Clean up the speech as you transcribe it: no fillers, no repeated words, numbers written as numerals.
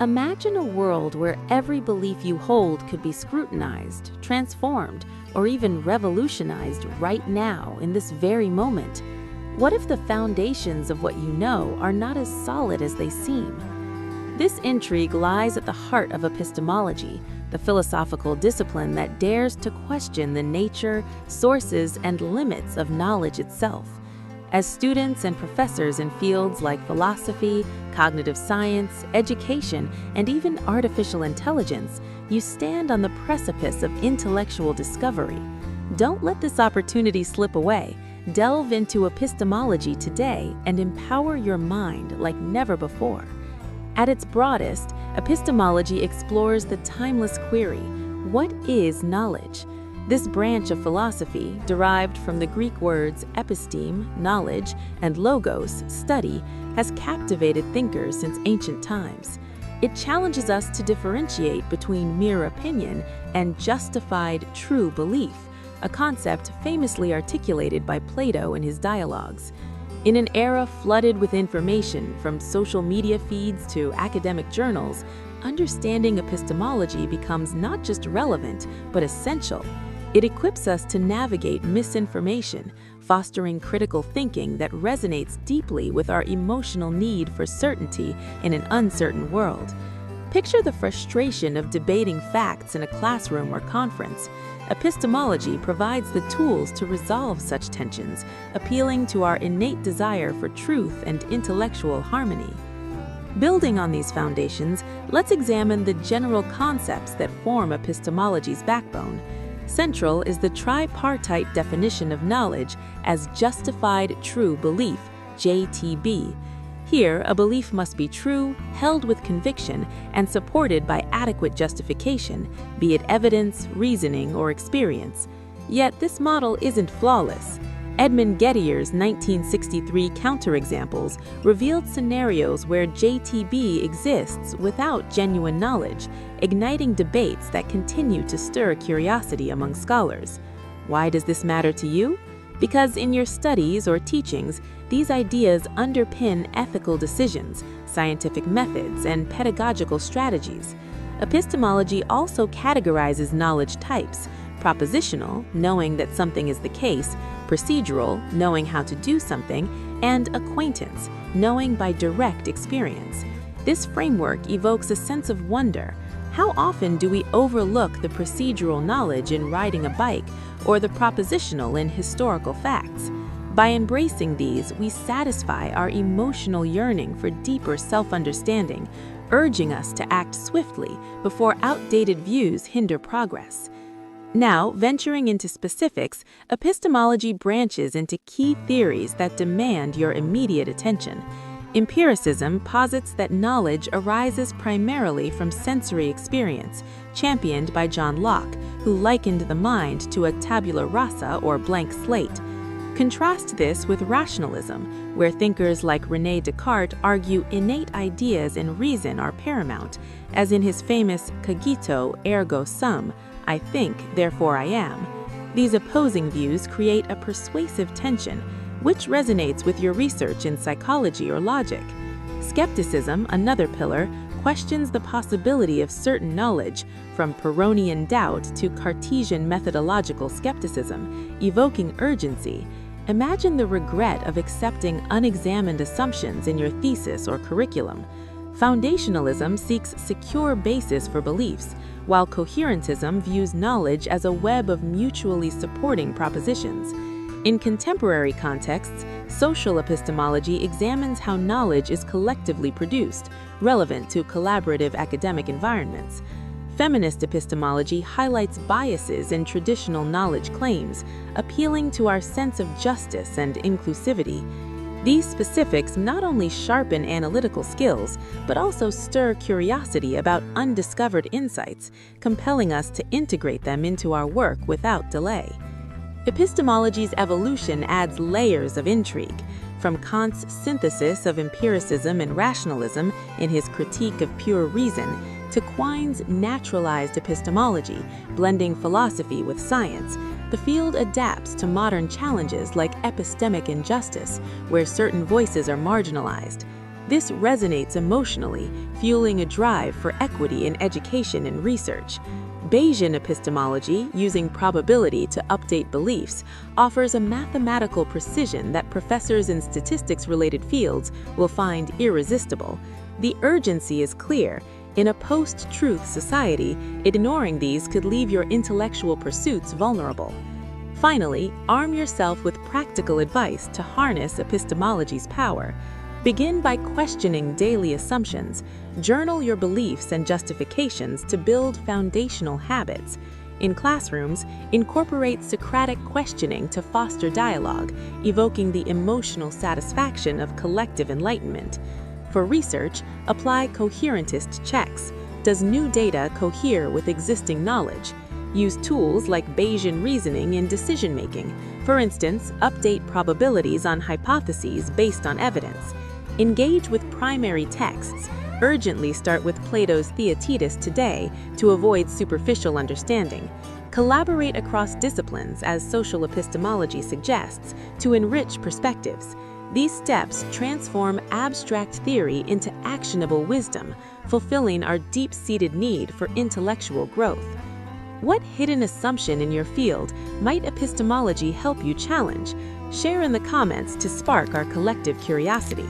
Imagine a world where every belief you hold could be scrutinized, transformed, or even revolutionized right now in this very moment. What if the foundations of what you know are not as solid as they seem? This intrigue lies at the heart of epistemology, the philosophical discipline that dares to question the nature, sources, and limits of knowledge itself. As students and professors in fields like philosophy, cognitive science, education, and even artificial intelligence, you stand on the precipice of intellectual discovery. Don't let this opportunity slip away. Delve into epistemology today and empower your mind like never before. At its broadest, epistemology explores the timeless query, what is knowledge? This branch of philosophy, derived from the Greek words episteme, knowledge, and logos, study, has captivated thinkers since ancient times. It challenges us to differentiate between mere opinion and justified true belief, a concept famously articulated by Plato in his dialogues. In an era flooded with information from social media feeds to academic journals, understanding epistemology becomes not just relevant, but essential. It equips us to navigate misinformation, fostering critical thinking that resonates deeply with our emotional need for certainty in an uncertain world. Picture the frustration of debating facts in a classroom or conference. Epistemology provides the tools to resolve such tensions, appealing to our innate desire for truth and intellectual harmony. Building on these foundations, let's examine the general concepts that form epistemology's backbone. Central is the tripartite definition of knowledge as justified true belief, JTB. Here, a belief must be true, held with conviction, and supported by adequate justification, be it evidence, reasoning, or experience. Yet this model isn't flawless. Edmund Gettier's 1963 counterexamples revealed scenarios where JTB exists without genuine knowledge, igniting debates that continue to stir curiosity among scholars. Why does this matter to you? Because in your studies or teachings, these ideas underpin ethical decisions, scientific methods, and pedagogical strategies. Epistemology also categorizes knowledge types: propositional, knowing that something is the case; procedural, knowing how to do something; and acquaintance, knowing by direct experience. This framework evokes a sense of wonder. How often do we overlook the procedural knowledge in riding a bike or the propositional in historical facts? By embracing these, we satisfy our emotional yearning for deeper self-understanding, urging us to act swiftly before outdated views hinder progress. Now, venturing into specifics, epistemology branches into key theories that demand your immediate attention. Empiricism posits that knowledge arises primarily from sensory experience, championed by John Locke, who likened the mind to a tabula rasa or blank slate. Contrast this with rationalism, where thinkers like René Descartes argue innate ideas and reason are paramount, as in his famous cogito ergo sum, I think, therefore I am. These opposing views create a persuasive tension. Which resonates with your research in psychology or logic? Skepticism, another pillar, questions the possibility of certain knowledge, from Pyrrhonian doubt to Cartesian methodological skepticism, evoking urgency. Imagine the regret of accepting unexamined assumptions in your thesis or curriculum. Foundationalism seeks secure basis for beliefs, while coherentism views knowledge as a web of mutually supporting propositions. In contemporary contexts, social epistemology examines how knowledge is collectively produced, relevant to collaborative academic environments. Feminist epistemology highlights biases in traditional knowledge claims, appealing to our sense of justice and inclusivity. These specifics not only sharpen analytical skills, but also stir curiosity about undiscovered insights, compelling us to integrate them into our work without delay. Epistemology's evolution adds layers of intrigue, from Kant's synthesis of empiricism and rationalism in his Critique of Pure Reason to Quine's naturalized epistemology, blending philosophy with science. The field adapts to modern challenges like epistemic injustice, where certain voices are marginalized. This resonates emotionally, fueling a drive for equity in education and research. Bayesian epistemology, using probability to update beliefs, offers a mathematical precision that professors in statistics-related fields will find irresistible. The urgency is clear. In a post-truth society, ignoring these could leave your intellectual pursuits vulnerable. Finally, arm yourself with practical advice to harness epistemology's power. Begin by questioning daily assumptions. Journal your beliefs and justifications to build foundational habits. In classrooms, incorporate Socratic questioning to foster dialogue, evoking the emotional satisfaction of collective enlightenment. For research, apply coherentist checks. Does new data cohere with existing knowledge? Use tools like Bayesian reasoning in decision-making. For instance, update probabilities on hypotheses based on evidence. Engage with primary texts. Urgently start with Plato's Theaetetus today to avoid superficial understanding. Collaborate across disciplines, as social epistemology suggests, to enrich perspectives. These steps transform abstract theory into actionable wisdom, fulfilling our deep-seated need for intellectual growth. What hidden assumption in your field might epistemology help you challenge? Share in the comments to spark our collective curiosity.